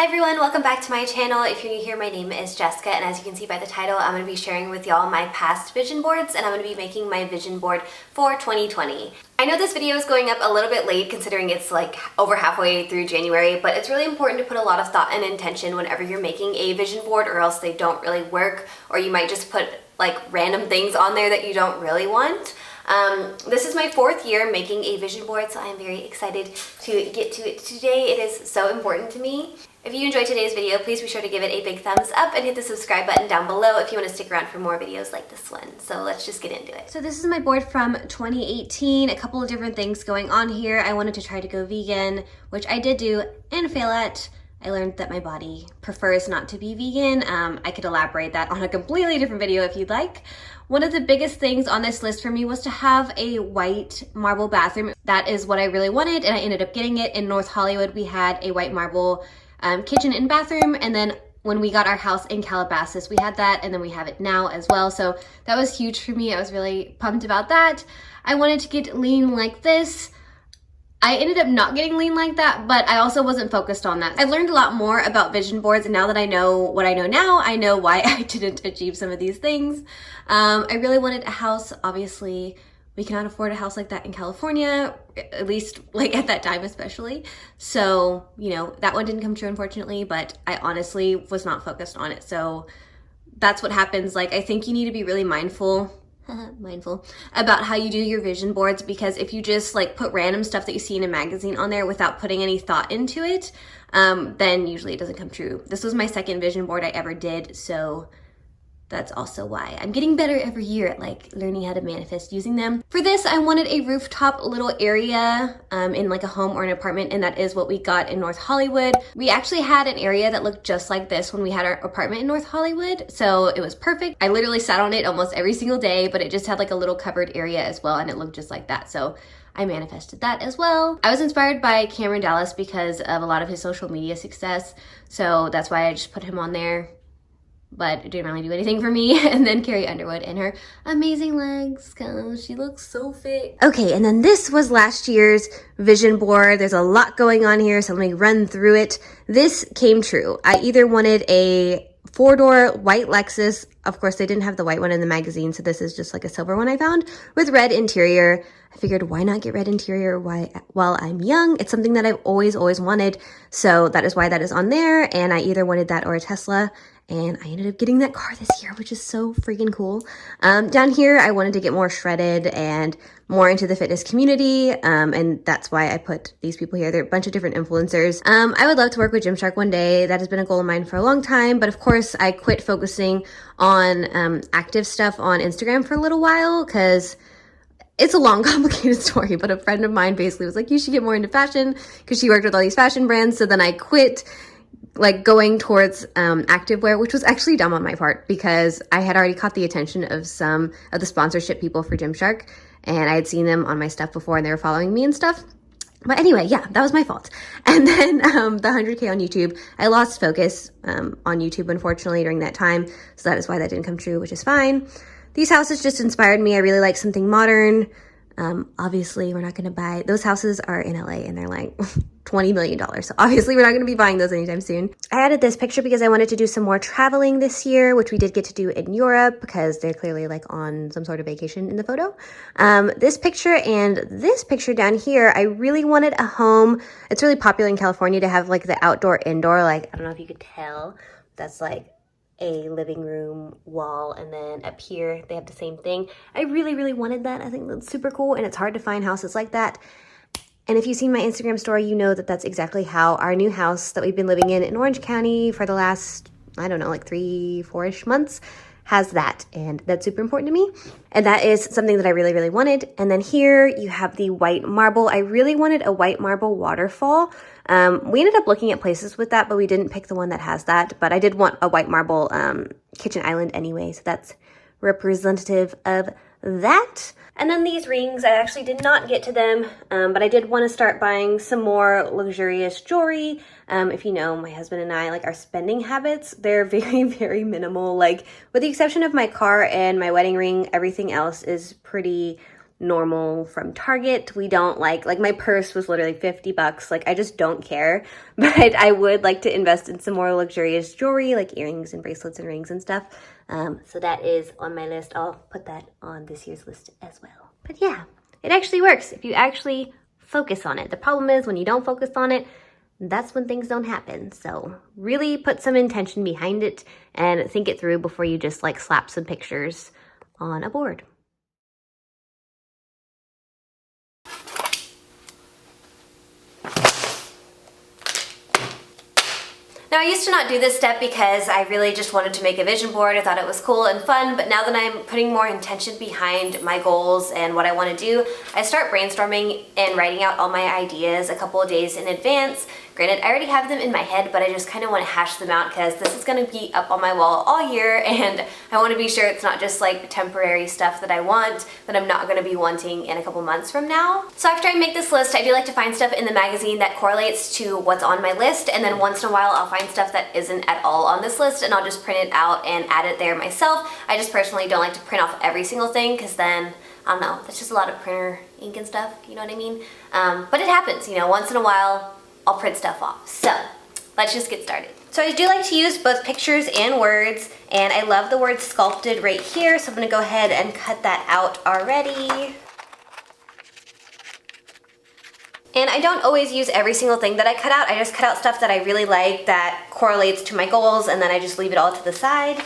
Hi everyone, welcome back to my channel. If you're new here, my name is Jessica, and as you can see by the title, I'm going to be sharing with y'all my past vision boards, and I'm going to be making my vision board for 2020. I know this video is going up a little bit late considering it's like over halfway through January, but it's really important to put a lot of thought and intention whenever you're making a vision board, or else they don't really work, or you might just put like random things on there that you don't really want. This is my 4th year making a vision board, so I'm very excited to get to it today. It is so important to me. If you enjoyed today's video, please be sure to give it a big thumbs up and hit the subscribe button down below if you want to stick around for more videos like this one. So let's just get into it. So this is my board from 2018. A couple of different things going on here. I wanted to try to go vegan, which I did do and fail at. I learned that my body prefers not to be vegan. I could elaborate that on a completely different video if you'd like. One of the biggest things on this list for me was to have a white marble bathroom. That is what I really wanted, and I ended up getting it. In North Hollywood, we had a white marble kitchen and bathroom, and then when we got our house in Calabasas, we had that, and then we have it now as well. So that was huge for me. I was really pumped about that. I wanted to get lean like this. I ended up not getting lean like that, but I also wasn't focused on that. I've learned a lot more about vision boards, and now that I know what I know now, I know why I didn't achieve some of these things. I really wanted a house. Obviously, we cannot afford a house like that in California, at least like at that time especially. So, you know, that one didn't come true unfortunately, but I honestly was not focused on it. So that's what happens. Like, I think you need to be really mindful about how you do your vision boards, because if you just like put random stuff that you see in a magazine on there without putting any thought into it, then usually it doesn't come true. This was my 2nd vision board I ever did, so that's also why I'm getting better every year at like learning how to manifest using them. For this, I wanted a rooftop little area in like a home or an apartment, and that is what we got in North Hollywood. We actually had an area that looked just like this when we had our apartment in North Hollywood, so it was perfect. I literally sat on it almost every single day, but it just had like a little covered area as well, and it looked just like that. So I manifested that as well. I was inspired by Cameron Dallas because of a lot of his social media success, so that's why I just put him on there. But it didn't really do anything for me. And then Carrie Underwood and her amazing legs, because she looks so fit. Okay, and then this was last year's vision board. There's a lot going on here, so let me run through it. This came true. I either wanted a 4-door white Lexus. Of course, they didn't have the white one in the magazine, so this is just like a silver one I found with red interior. I figured, why not get red interior while I'm young? It's something that I've always wanted, so that is why that is on there. And I either wanted that or a Tesla, and I ended up getting that car this year, which is so freaking cool. Down here, I wanted to get more shredded and more into the fitness community, and that's why I put these people here. They're a bunch of different influencers. I would love to work with Gymshark one day. That has been a goal of mine for a long time, but of course, I quit focusing on active stuff on Instagram for a little while, because it's a long, complicated story, but a friend of mine basically was like, you should get more into fashion, because she worked with all these fashion brands. So then I quit like going towards activewear, which was actually dumb on my part, because I had already caught the attention of some of the sponsorship people for Gymshark, and I had seen them on my stuff before and they were following me and stuff. But anyway, yeah, that was my fault. And then the 100K on YouTube, I lost focus on YouTube, unfortunately, during that time. So that is why that didn't come true, which is fine. These houses just inspired me. I really like something modern. Obviously, we're not going to buy, those houses are in LA and they're like $20 million. So obviously we're not going to be buying those anytime soon. I added this picture because I wanted to do some more traveling this year, which we did get to do in Europe, because they're clearly like on some sort of vacation in the photo. This picture and this picture down here, I really wanted a home. It's really popular in California to have like the outdoor indoor, like, I don't know if you could tell, that's like a living room wall, and then up here they have the same thing. I really wanted that. I think that's super cool, and it's hard to find houses like that. And if you've seen my Instagram story, you know that that's exactly how our new house that we've been living in Orange County for the last, I don't know, like 3-4-ish months has that, and that's super important to me. And that is something that I really wanted. And then here you have the white marble. I really wanted a white marble waterfall. We ended up looking at places with that, but we didn't pick the one that has that. But I did want a white marble kitchen island anyway, so that's representative of that. And then these rings, I actually did not get to them, but I did want to start buying some more luxurious jewelry. If you know, my husband and I, like, our spending habits, they're very minimal. Like, with the exception of my car and my wedding ring, everything else is pretty normal from Target. We don't like my purse was literally 50 bucks. Like, I just don't care. But I would like to invest in some more luxurious jewelry, like earrings and bracelets and rings and stuff. So that is on my list. I'll put that on this year's list as well. But yeah, it actually works if you actually focus on it. The problem is when you don't focus on it, that's when things don't happen. So really put some intention behind it and think it through before you just like slap some pictures on a board. Now, I used to not do this step because I really just wanted to make a vision board. I thought it was cool and fun, but now that I'm putting more intention behind my goals and what I want to do, I start brainstorming and writing out all my ideas a couple of days in advance. Granted, I already have them in my head, but I just kind of want to hash them out because this is going to be up on my wall all year, and I want to be sure it's not just like temporary stuff that I want that I'm not going to be wanting in a couple months from now. So after I make this list, I do like to find stuff in the magazine that correlates to what's on my list, and then once in a while I'll find stuff that isn't at all on this list and I'll just print it out and add it there myself. I just personally don't like to print off every single thing because then, I don't know, that's just a lot of printer ink and stuff, you know what I mean? But it happens, you know, once in a while I'll print stuff off. So let's just get started. So I do like to use both pictures and words, and I love the word sculpted right here, so I'm gonna go ahead and cut that out already. And I don't always use every single thing that I cut out. I just cut out stuff that I really like that correlates to my goals, and then I just leave it all to the side.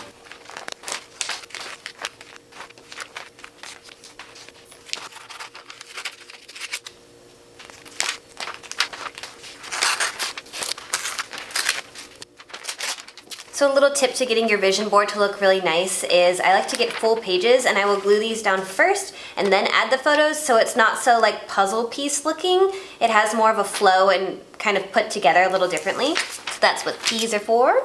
So a little tip to getting your vision board to look really nice is I like to get full pages, and I will glue these down first and then add the photos so it's not so like puzzle piece looking. It has more of a flow and kind of put together a little differently. So that's what these are for.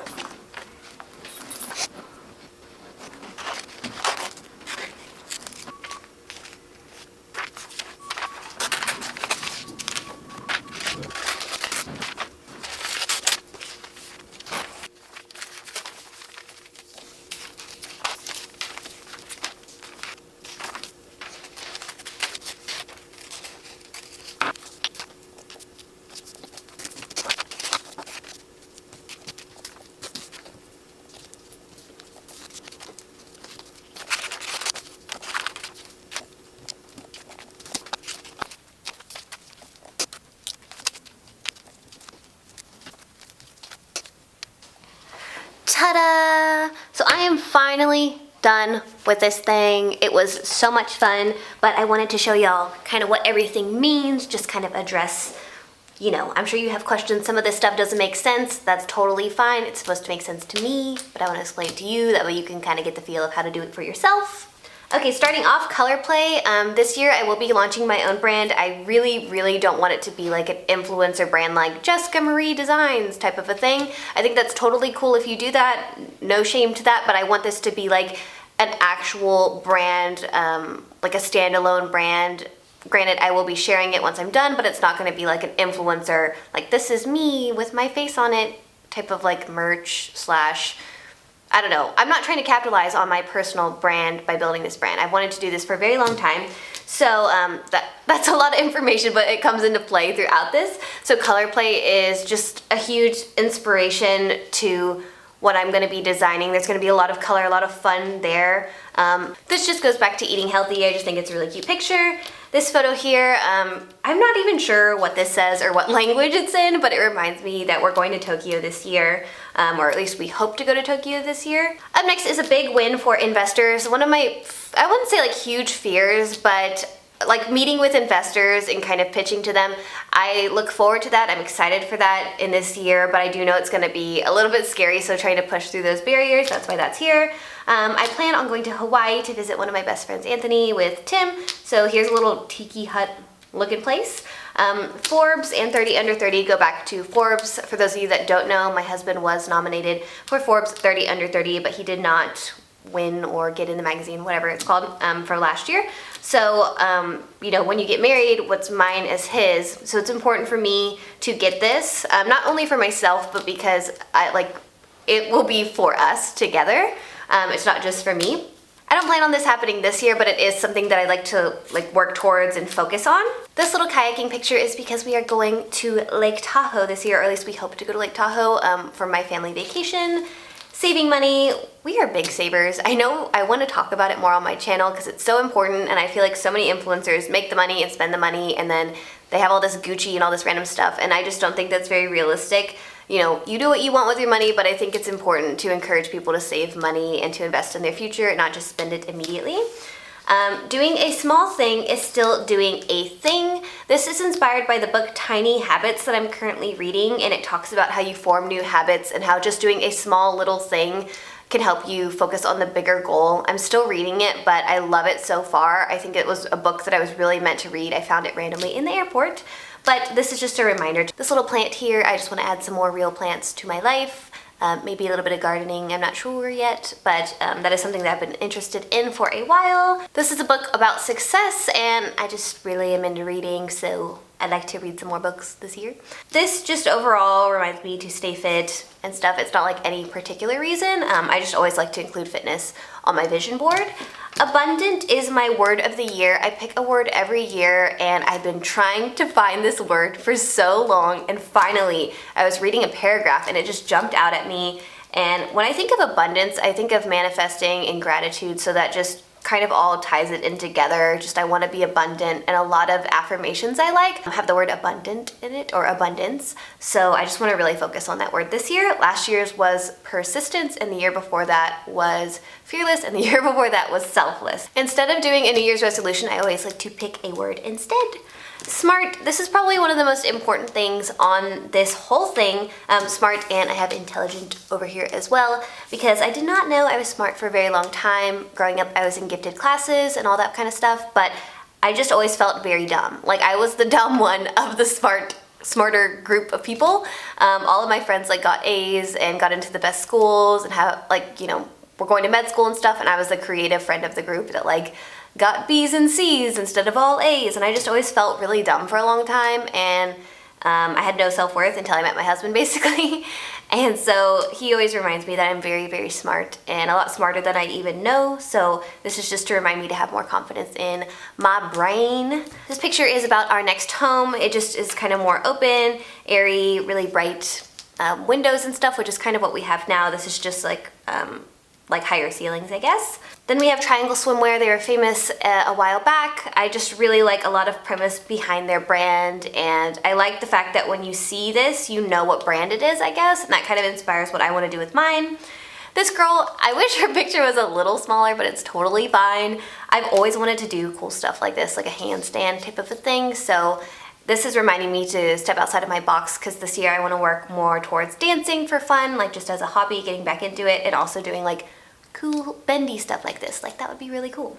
Ta-da! So I am finally done with this thing. It was so much fun, but I wanted to show y'all kind of what everything means, just kind of address, you know, I'm sure you have questions. Some of this stuff doesn't make sense. That's totally fine. It's supposed to make sense to me, but I want to explain it to you. That way you can kind of get the feel of how to do it for yourself. Okay, starting off, color play. This year I will be launching my own brand. I really don't want it to be like an influencer brand like Jessica Marie Designs type of a thing. I think that's totally cool if you do that. No shame to that, but I want this to be like an actual brand, like a standalone brand. Granted, I will be sharing it once I'm done, but it's not gonna be like an influencer, like this is me with my face on it type of like merch slash, I don't know. I'm not trying to capitalize on my personal brand by building this brand. I've wanted to do this for a very long time. So that's a lot of information, but it comes into play throughout this. So color play is just a huge inspiration to what I'm gonna be designing. There's gonna be a lot of color, a lot of fun there. This just goes back to eating healthy. I just think it's a really cute picture. This photo here, I'm not even sure what this says or what language it's in, but it reminds me that we're going to Tokyo this year, or at least we hope to go to Tokyo this year. Up next is a big win for investors. One of my, I wouldn't say like huge fears, but like meeting with investors and kind of pitching to them. I look forward to that. I'm excited for that in this year, but I do know it's gonna be a little bit scary, so trying to push through those barriers, that's why that's here. I plan on going to Hawaii to visit one of my best friends, Anthony, with Tim. So here's a little tiki hut looking place. Forbes and 30 Under 30 go back to Forbes. For those of you that don't know, my husband was nominated for Forbes 30 Under 30, but he did not win or get in the magazine, whatever it's called, for last year. So, you know, when you get married, what's mine is his. So it's important for me to get this, not only for myself, but because it will be for us together. It's not just for me. I don't plan on this happening this year, but it is something that I like to work towards and focus on. This little kayaking picture is because we are going to Lake Tahoe this year, or at least we hope to go to Lake Tahoe for my family vacation. Saving money, we are big savers. I know I want to talk about it more on my channel because it's so important, and I feel like so many influencers make the money and spend the money and then they have all this Gucci and all this random stuff, and I just don't think that's very realistic. You know, you do what you want with your money, but I think it's important to encourage people to save money and to invest in their future and not just spend it immediately. Doing a small thing is still doing a thing. This is inspired by the book Tiny Habits that I'm currently reading, and it talks about how you form new habits and how just doing a small little thing can help you focus on the bigger goal. I'm still reading it, but I love it so far. I think it was a book that I was really meant to read. I found it randomly in the airport, but this is just a reminder. This little plant here, I just want to add some more real plants to my life. Maybe a little bit of gardening, I'm not sure yet, but that is something that I've been interested in for a while. This is a book about success, and I just really am into reading, so I'd like to read some more books this year. This just overall reminds me to stay fit and stuff. It's not like any particular reason. I just always like to include fitness on my vision board. Abundant is my word of the year. I pick a word every year, and I've been trying to find this word for so long, and finally I was reading a paragraph and it just jumped out at me. And when I think of abundance, I think of manifesting and gratitude, so that just kind of all ties it in together. Just I want to be abundant, and a lot of affirmations I like have the word abundant in it, or abundance. So I just want to really focus on that word this year. Last year's was persistence, and the year before that was fearless, and the year before that was selfless. Instead of doing a New Year's resolution, I always like to pick a word instead. Smart, this is probably one of the most important things on this whole thing. Smart, and I have intelligent over here as well, because I did not know I was smart for a very long time. Growing up, I was in gifted classes and all that kind of stuff, but I just always felt very dumb. Like I was the dumb one of the smarter group of people. All of my friends got A's and got into the best schools and have were going to med school and stuff, and I was the creative friend of the group that got B's and C's instead of all A's, and I just always felt really dumb for a long time, and I had no self-worth until I met my husband, basically. And so he always reminds me that I'm very, very smart, and a lot smarter than I even know. So this is just to remind me to have more confidence in my brain. This picture is about our next home. It just is kind of more open, airy, really bright windows and stuff, which is kind of what we have now. This is just like higher ceilings, I guess. Then we have Triangle Swimwear. They were famous a while back. I just really like a lot of premise behind their brand, and I like the fact that when you see this, you know what brand it is, I guess, and that kind of inspires what I want to do with mine. This girl, I wish her picture was a little smaller, but it's totally fine. I've always wanted to do cool stuff like this, like a handstand type of a thing, so this is reminding me to step outside of my box, because this year I want to work more towards dancing for fun, just as a hobby, getting back into it, and also doing cool bendy stuff like this. That would be really cool.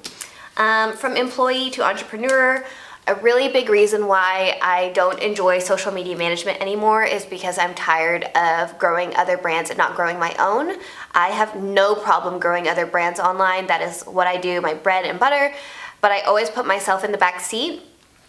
From employee to entrepreneur, a really big reason why I don't enjoy social media management anymore is because I'm tired of growing other brands and not growing my own. I have no problem growing other brands online. That is what I do, my bread and butter, but I always put myself in the back seat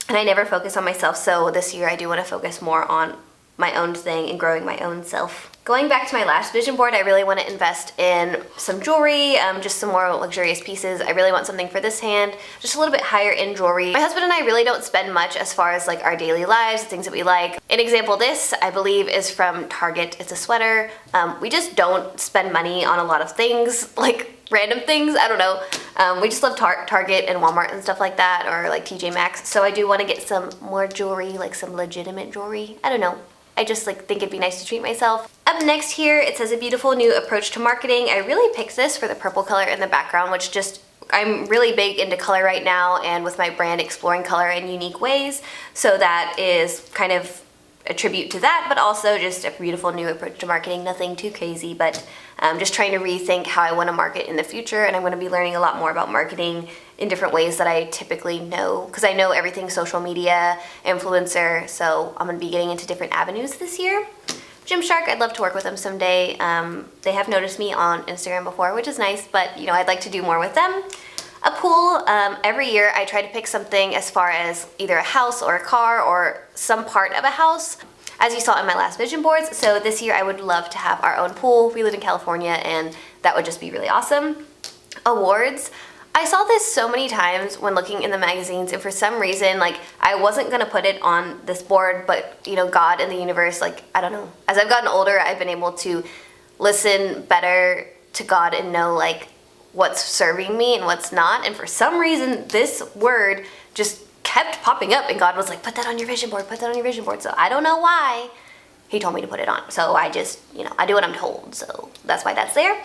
and I never focus on myself. So this year I do want to focus more on my own thing and growing my own self. Going back to my last vision board, I really want to invest in some jewelry, just some more luxurious pieces. I really want something for this hand, just a little bit higher end jewelry. My husband and I really don't spend much as far as our daily lives, things that we like. An example, this I believe is from Target. It's a sweater. We just don't spend money on a lot of things, random things, I don't know. We just love Target and Walmart and stuff like that, or TJ Maxx. So I do want to get some more jewelry, some legitimate jewelry. I don't know. I just think it'd be nice to treat myself. Up next here, it says a beautiful new approach to marketing. I really picked this for the purple color in the background, which I'm really big into color right now, and with my brand exploring color in unique ways. So that is kind of a tribute to that, but also just a beautiful new approach to marketing. Nothing too crazy, but just trying to rethink how I want to market in the future, and I'm going to be learning a lot more about marketing in different ways that I typically know, because I know everything social media, influencer, so I'm going to be getting into different avenues this year. Gymshark, I'd love to work with them someday. They have noticed me on Instagram before, which is nice, but I'd like to do more with them. A pool, every year I try to pick something as far as either a house or a car or some part of a house, as you saw in my last vision boards. So this year I would love to have our own pool. We live in California and that would just be really awesome. Awards, I saw this so many times when looking in the magazines, and for some reason, like, I wasn't gonna put it on this board, but, you know, God and the universe, like, I don't know. As I've gotten older, I've been able to listen better to God and know, like, what's serving me and what's not, and for some reason, this word just kept popping up, and God was like, put that on your vision board, put that on your vision board, so I don't know why He told me to put it on, so I just, you know, I do what I'm told, so that's why that's there.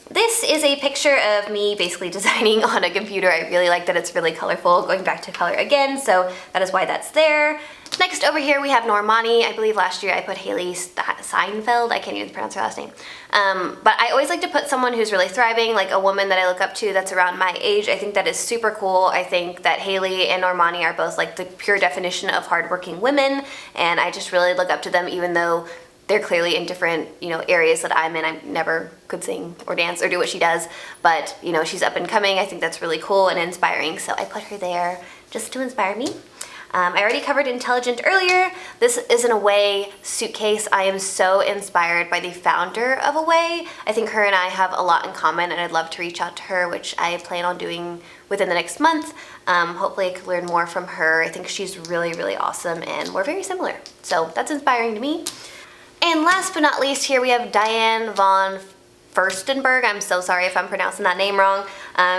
This is a picture of me basically designing on a computer. I really like that it's really colorful, going back to color again, so that is why that's there. Next over here we have Normani. I believe last year I put Haley Seinfeld. I can't even pronounce her last name. But I always like to put someone who's really thriving, like a woman that I look up to that's around my age. I think that is super cool. I think that Haley and Normani are both like the pure definition of hardworking women, and I just really look up to them, even though they're clearly in different, you know, areas that I'm in. I never could sing or dance or do what she does, but, you know, she's up and coming. I think that's really cool and inspiring, so I put her there just to inspire me. I already covered Intelligent earlier. This is an Away suitcase. I am so inspired by the founder of Away. I think her and I have a lot in common, and I'd love to reach out to her, which I plan on doing within the next month. Hopefully I could learn more from her. I think she's really, really awesome, and we're very similar. So that's inspiring to me. And last but not least, here we have Diane von Furstenberg. I'm so sorry if I'm pronouncing that name wrong.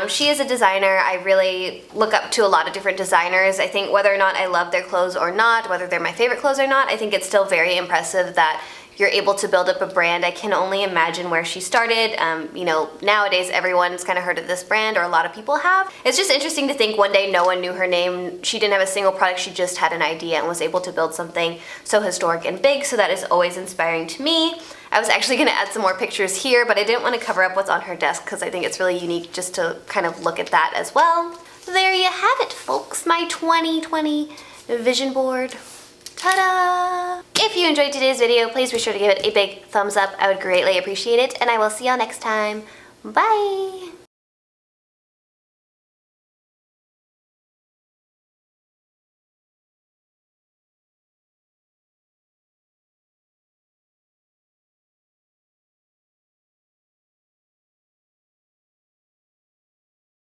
She is a designer. I really look up to a lot of different designers. I think whether or not I love their clothes or not, whether they're my favorite clothes or not, I think it's still very impressive that you're able to build up a brand. I can only imagine where she started. You know, nowadays everyone's kind of heard of this brand, or a lot of people have. It's just interesting to think one day no one knew her name. She didn't have a single product, she just had an idea and was able to build something so historic and big, so that is always inspiring to me. I was actually gonna add some more pictures here, but I didn't want to cover up what's on her desk because I think it's really unique just to kind of look at that as well. There you have it, folks, my 2020 vision board. Ta-da! If you enjoyed today's video, please be sure to give it a big thumbs up. I would greatly appreciate it, and I will see y'all next time. Bye!